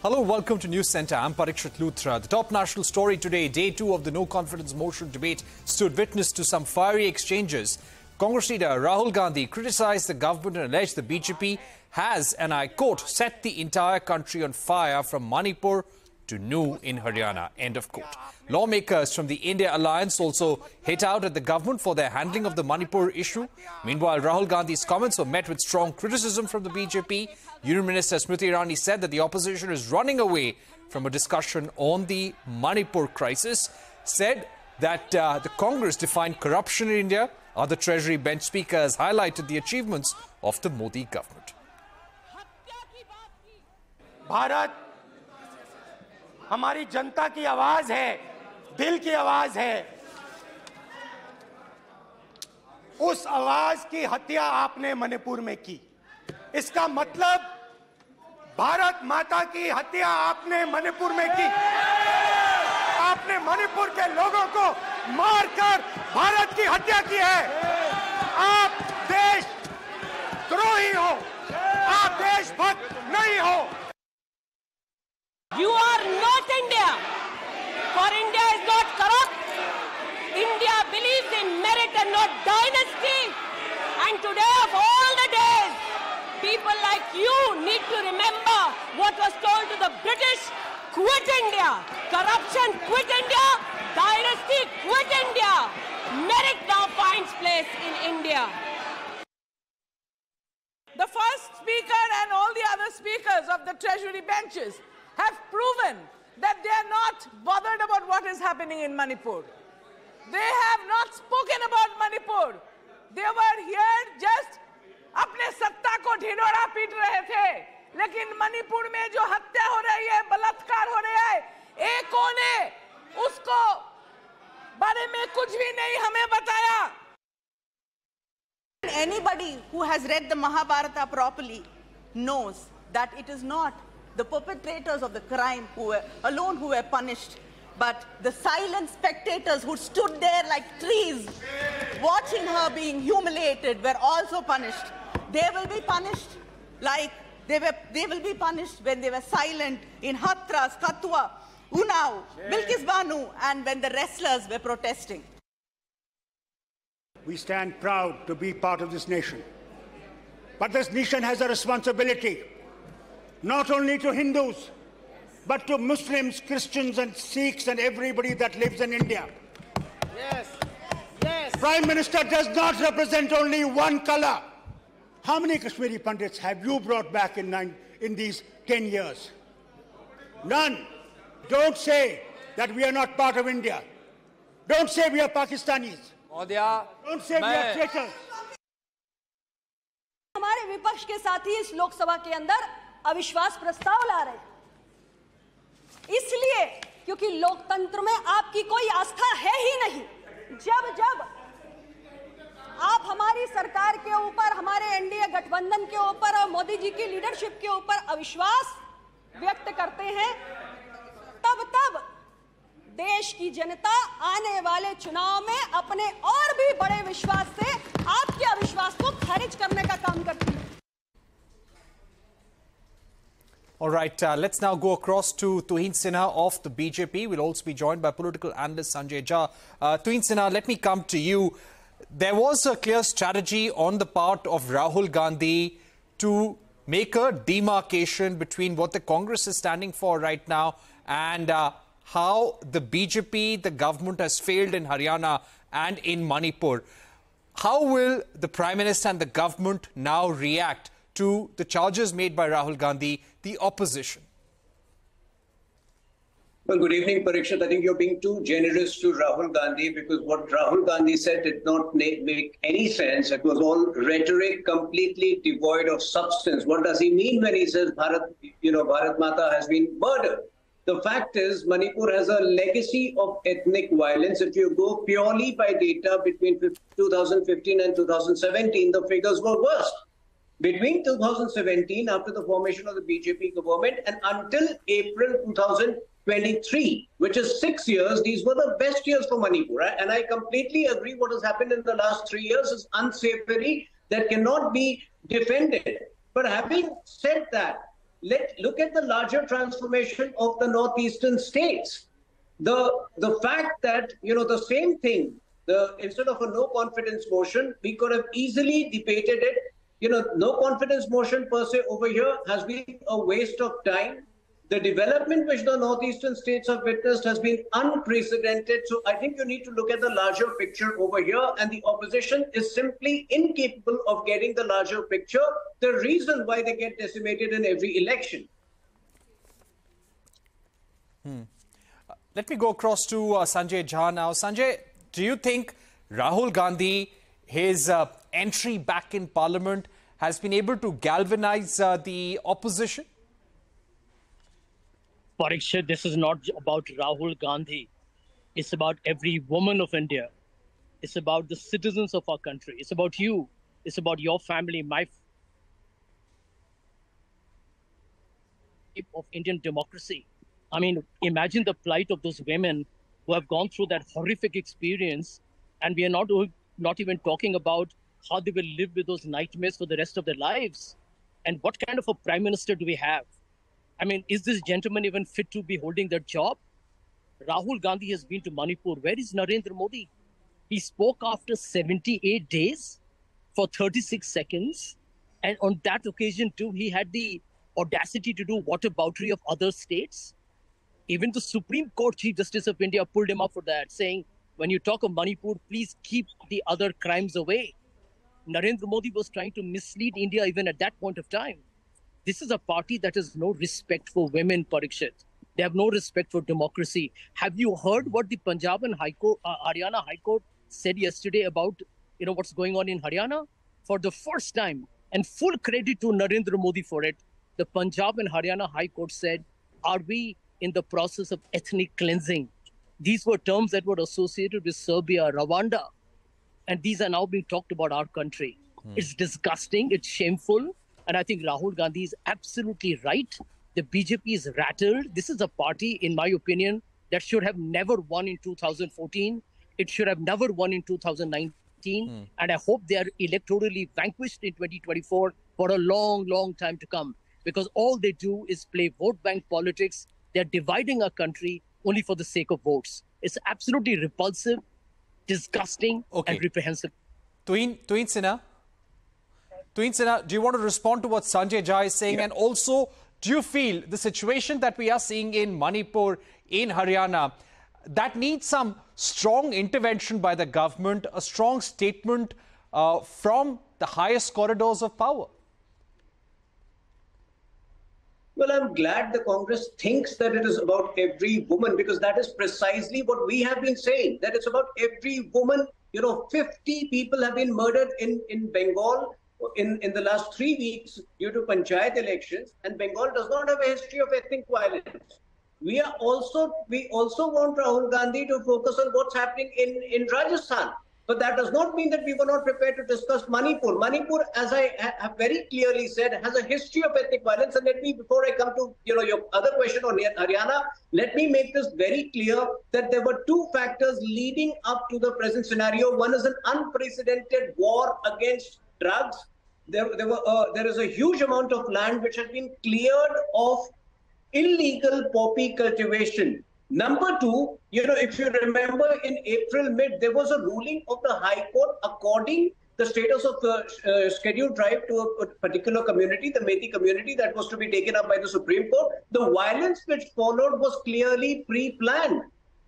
Hello, welcome to News Centre. I'm Parikshit Luthara. The top national story today, day 2 of the no-confidence motion debate, stood witness to some fiery exchanges. Congress leader Rahul Gandhi criticised the government and alleged the BJP has, and I quote, set the entire country on fire from Manipur to New in Haryana, end of quote. Lawmakers from the India Alliance also hit out at the government for their handling of the Manipur issue. Meanwhile, Rahul Gandhi's comments were met with strong criticism from the BJP. Union Minister Smriti Irani said that the opposition is running away from a discussion on the Manipur crisis, said that the Congress defined corruption in India. Other Treasury bench speakers highlighted the achievements of the Modi government. Bharat हमारी जनता की आवाज है, दिल की आवाज है। उस आवाज की हत्या आपने मणिपुर में की। इसका मतलब भारत माता की हत्या आपने मणिपुर में की। आपने मणिपुर के लोगों को मारकर भारत की हत्या की है। आप देशद्रोही हो, आप देशभक्त नहीं हो। You are not India, for India is not corrupt. India believes in merit and not dynasty. And today of all the days, people like you need to remember what was told to the British: quit India. Corruption, quit India. Dynasty, quit India. Merit now finds place in India. The first speaker and all the other speakers of the Treasury benches have proven that they are not bothered about what is happening in Manipur. They have not spoken about Manipur. They were here just अपने सत्ता को ढिंढोरा पीट रहे थे, लेकिन मणिपुर में जो हत्या हो रही है, बलात्कार हो रहा है, एको ने उसको बारे में कुछ भी नहीं हमें बताया. Anybody who has read the Mahabharata properly knows that it is not the perpetrators of the crime who were punished, but the silent spectators who stood there like trees watching her being humiliated were also punished. They will be punished like they will be punished when they were silent in Hathras, Katwa, Unnao, Bilkis Banu, and when the wrestlers were protesting. We stand proud to be part of this nation. But this nation has a responsibility, not only to Hindus, but to Muslims, Christians, and Sikhs, and everybody that lives in India. Yes. Yes. Prime Minister does not represent only one color. How many Kashmiri Pandits have you brought back in these 10 years? None. Don't say that we are not part of India. Don't say we are Pakistanis. Don't say we are traitors. हमारे विपक्ष के साथी इस लोकसभा के अंदर अविश्वास प्रस्ताव ला रहे हैं, इसलिए क्योंकि लोकतंत्र में आपकी कोई आस्था है ही नहीं। जब आप हमारी सरकार के ऊपर, हमारे एनडीए गठबंधन के ऊपर और मोदी जी की लीडरशिप के ऊपर अविश्वास व्यक्त करते हैं, तब देश की जनता आने वाले चुनाव में अपने और भी बड़े विश्वास से आपके अविश्वास को खारिज करने का काम करती है। All right, let's now go across to Tuhin Sinha of the BJP. We'll also be joined by political analyst Sanjay Jha. Tuhin Sinha, let me come to you. There was a clear strategy on the part of Rahul Gandhi to make a demarcation between what the Congress is standing for right now and how the BJP, the government, has failed in Haryana and in Manipur. How will the Prime Minister and the government now react to the charges made by Rahul Gandhi, the opposition? Well, good evening, Parikshit. I think you're being too generous to Rahul Gandhi, because what Rahul Gandhi said did not make any sense. It was all rhetoric, completely devoid of substance. What does he mean when he says Bharat Mata has been murdered? The fact is, Manipur has a legacy of ethnic violence. If you go purely by data between 2015 and 2017, the figures were worse. Between 2017, after the formation of the BJP government, and until April 2023, which is 6 years, these were the best years for Manipur. And I completely agree what has happened in the last 3 years is unsavory, that cannot be defended. But having said that, look at the larger transformation of the northeastern states. The fact that, the same thing, instead of a no confidence motion, we could have easily debated it. No confidence motion per se over here has been a waste of time. The development which the northeastern states have witnessed has been unprecedented. So I think you need to look at the larger picture over here, and the opposition is simply incapable of getting the larger picture, the reason why they get decimated in every election. Let me go across to Sanjay Jha now. Sanjay, do you think Rahul Gandhi, his entry back in Parliament, has been able to galvanize the opposition? Parikshit, this is not about Rahul Gandhi. It's about every woman of India. It's about the citizens of our country. It's about you. It's about your family, my of Indian democracy. I mean, imagine the plight of those women who have gone through that horrific experience, and we are not even talking about how they will live with those nightmares for the rest of their lives. And what kind of a prime minister do we have? I mean, is this gentleman even fit to be holding that job? Rahul Gandhi has been to Manipur. Where is Narendra Modi? He spoke after 78 days for 36 seconds. And on that occasion, too, he had the audacity to do whataboutery of other states. Even the Supreme Court Chief Justice of India pulled him up for that, saying, when you talk of Manipur, please keep the other crimes away. Narendra Modi was trying to mislead India even at that point of time. This is a party that has no respect for women, Parikshit. They have no respect for democracy. Have you heard what the Punjab and Haryana High Court said yesterday about, what's going on in Haryana? For the first time, and full credit to Narendra Modi for it, the Punjab and Haryana High Court said, are we in the process of ethnic cleansing? These were terms that were associated with Serbia, Rwanda, and these are now being talked about our country. It's disgusting, it's shameful, and I think Rahul Gandhi is absolutely right. The BJP is rattled. This is a party, in my opinion, that should have never won in 2014. It should have never won in 2019. And I hope they are electorally vanquished in 2024 for a long, long time to come. Because all they do is play vote bank politics. They're dividing our country only for the sake of votes. It's absolutely repulsive, disgusting, and reprehensible. Tuhin Sinha? Tuhin Sinha, do you want to respond to what Sanjay Jha is saying? Yeah. And also, do you feel the situation that we are seeing in Manipur, in Haryana, that needs some strong intervention by the government, a strong statement from the highest corridors of power? Well, I'm glad the Congress thinks that it is about every woman, because that is precisely what we have been saying, that it's about every woman. 50 people have been murdered in Bengal in the last 3 weeks due to panchayat elections, and Bengal does not have a history of ethnic violence. We also want Rahul Gandhi to focus on what's happening in Rajasthan. But that does not mean that we were not prepared to discuss Manipur. Manipur, as I have very clearly said, has a history of ethnic violence. And let me, before I come to your other question on Haryana, let me make this very clear that there were two factors leading up to the present scenario. One is an unprecedented war against drugs. There is a huge amount of land which has been cleared of illegal poppy cultivation. Number two, if you remember, in April mid, there was a ruling of the High Court according the status of the scheduled tribe to a particular community, the Methi community, that was to be taken up by the Supreme Court. The violence which followed was clearly pre-planned.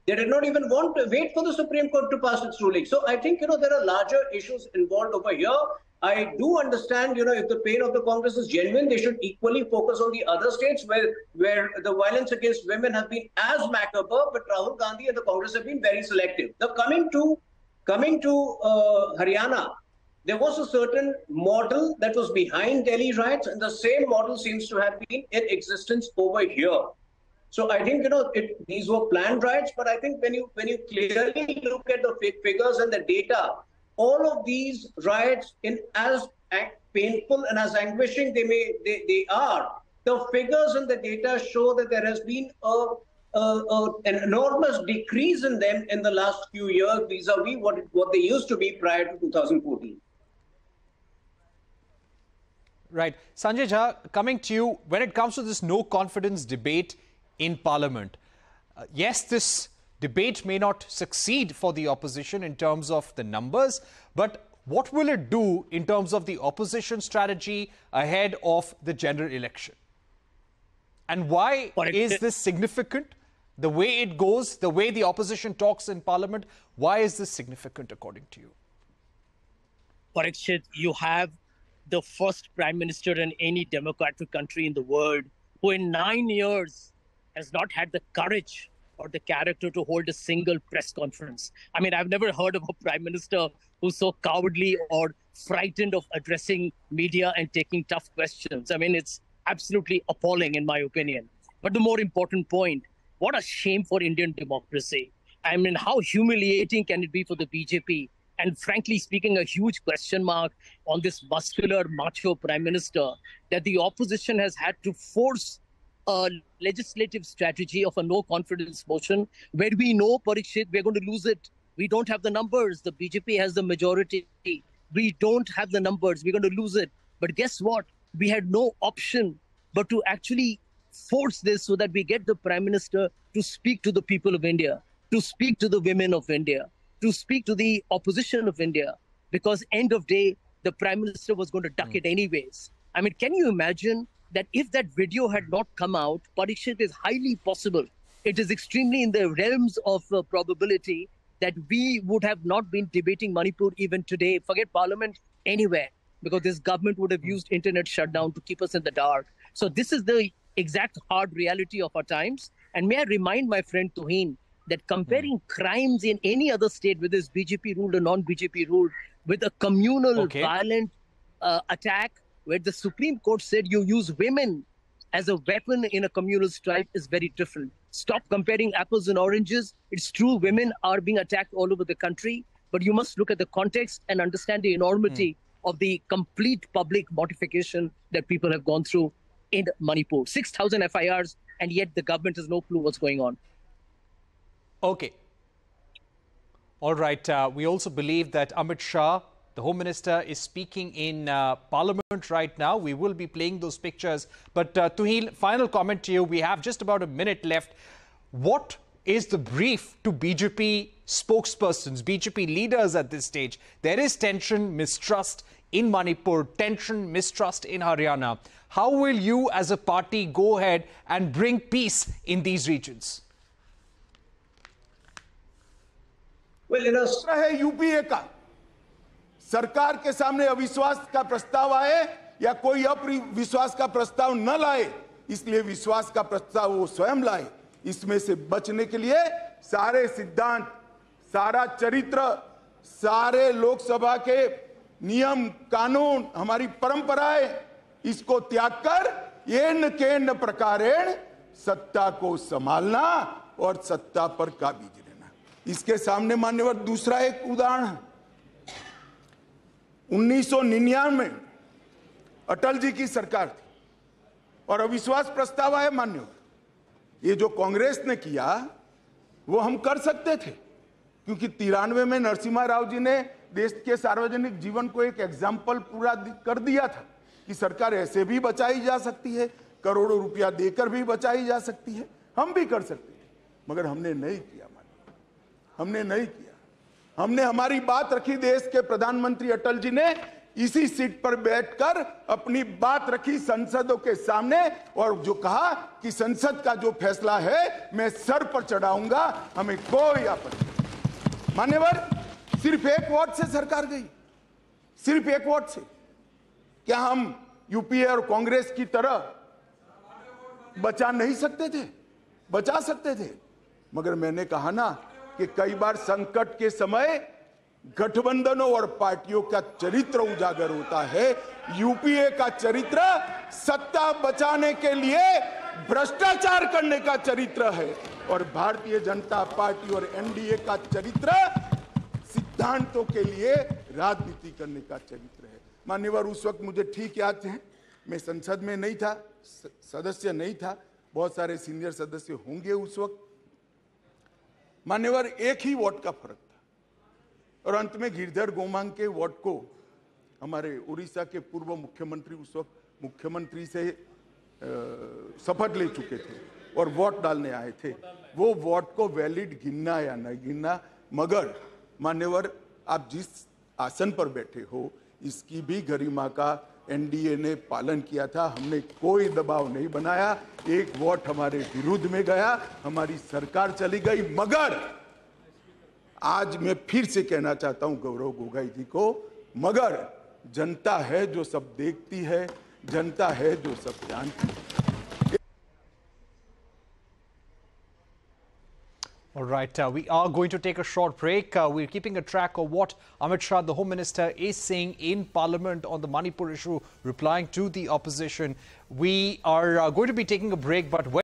They did not even want to wait for the Supreme Court to pass its ruling. So I think, there are larger issues involved over here. I do understand, if the pain of the Congress is genuine, they should equally focus on the other states where the violence against women has been as macabre, but Rahul Gandhi and the Congress have been very selective. Now, coming to Haryana, there was a certain model that was behind Delhi riots, and the same model seems to have been in existence over here. So I think, these were planned riots, but I think when you clearly look at the figures and the data, all of these riots, in as painful and as anguishing they are, the figures and the data show that there has been an enormous decrease in them in the last few years vis-a-vis what they used to be prior to 2014. Right. Sanjay Jha, coming to you, when it comes to this no confidence debate in Parliament, yes, this debate may not succeed for the opposition in terms of the numbers, but what will it do in terms of the opposition strategy ahead of the general election? And why is this significant? The way it goes, the way the opposition talks in Parliament, why is this significant according to you? Parikshit, you have the first prime minister in any democratic country in the world who in 9 years has not had the courage or the character to hold a single press conference. I mean, I've never heard of a prime minister who's so cowardly or frightened of addressing media and taking tough questions. I mean, it's absolutely appalling in my opinion. But the more important point, what a shame for Indian democracy. I mean, how humiliating can it be for the BJP? And frankly speaking, a huge question mark on this muscular, macho prime minister that the opposition has had to force a legislative strategy of a no confidence motion where we know, Parikshit, we're going to lose it. We don't have the numbers. The BJP has the majority. We don't have the numbers. We're going to lose it. But guess what? We had no option but to actually force this so that we get the prime minister to speak to the people of India, to speak to the women of India, to speak to the opposition of India, because end of day, the prime minister was going to duck it anyways. I mean, can you imagine that if that video had not come out, Parikshit, is highly possible. It is extremely in the realms of probability that we would have not been debating Manipur even today, forget Parliament, anywhere, because this government would have used internet shutdown to keep us in the dark. So this is the exact hard reality of our times. And may I remind my friend Tuhin that comparing crimes in any other state, whether it's BJP ruled or non-BJP ruled, with a communal violent attack where the Supreme Court said you use women as a weapon in a communal strife is very different. Stop comparing apples and oranges. It's true, women are being attacked all over the country, but you must look at the context and understand the enormity of the complete public mortification that people have gone through in Manipur. 6,000 FIRs, and yet the government has no clue what's going on. Okay. All right. We also believe that Amit Shah, the Home Minister, is speaking in Parliament right now. We will be playing those pictures. But Tuhin, final comment to you. We have just about a minute left. What is the brief to BJP spokespersons, BJP leaders at this stage? There is tension, mistrust in Manipur, tension, mistrust in Haryana. How will you as a party go ahead and bring peace in these regions? Well, you know, है UPA का सरकार के सामने अविश्वास का प्रस्ताव आए या कोई अविश्वास का प्रस्ताव न लाए, इसलिए विश्वास का प्रस्ताव वो स्वयं लाए। इसमें से बचने के लिए सारे सिद्धांत, सारा चरित्र, सारे लोकसभा के नियम, कानून, हमारी परंपराएं, इसको त्याग कर येन केन प्रकारेण सत्ता को संभालना और सत्ता पर काबिज रहना। इसके सामने मान्यवर दूसरा एक उदाहरण है। 1999 में अटल जी की सरकार थी और अविश्वास प्रस्ताव आया मान्यवर। ये जो कांग्रेस ने किया वो हम कर सकते थे, क्योंकि 93 में नरसिम्हा राव जी ने देश के सार्वजनिक जीवन को एक एग्जाम्पल पूरा कर दिया था कि सरकार ऐसे भी बचाई जा सकती है, करोड़ों रुपया देकर भी बचाई जा सकती है। हम भी कर सकते हैं, मगर हमने नहीं किया। हमने नहीं किया। हमने हमारी बात रखी। देश के प्रधानमंत्री अटल जी ने इसी सीट पर बैठकर अपनी बात रखी संसदों के सामने और जो कहा कि संसद का जो फैसला है मैं सर पर चढ़ाऊंगा, हमें कोई आपत्ति नहीं। मान्यवर, सिर्फ एक वोट से सरकार गई, सिर्फ एक वोट से। क्या हम यूपीए और कांग्रेस की तरह बचा नहीं सकते थे? बचा सकते थे, मगर मैंने कहा ना कि कई बार संकट के समय गठबंधनों और पार्टियों का चरित्र उजागर होता है। यूपीए का चरित्र सत्ता बचाने के लिए भ्रष्टाचार करने का चरित्र है और भारतीय जनता पार्टी और एनडीए का चरित्र सिद्धांतों के लिए राजनीति करने का चरित्र है। मान्यवर, उस वक्त मुझे ठीक याद है, मैं संसद में नहीं था, सदस्य नहीं था, बहुत सारे सीनियर सदस्य होंगे उस वक्त। मान्यवर, एक ही वोट का फर्क था और अंत में गिरधर गोमांग के वोट को हमारे उड़ीसा के पूर्व मुख्यमंत्री उस वक्त मुख्यमंत्री से शपथ ले चुके थे और वोट डालने आए थे, वो वोट को वैलिड गिनना या न गिनना, मगर मान्यवर आप जिस आसन पर बैठे हो इसकी भी गरिमा का एनडीए ने पालन किया था। हमने कोई दबाव नहीं बनाया, एक वोट हमारे विरुद्ध में गया, हमारी सरकार चली गई। मगर आज मैं फिर से कहना चाहता हूं गौरव गोगोई जी को, मगर जनता है जो सब देखती है, जनता है जो सब जानती है। All right, we are going to take a short break. We're keeping a track of what Amit Shah, the Home Minister, is saying in Parliament on the Manipur issue, replying to the opposition. We are going to be taking a break, but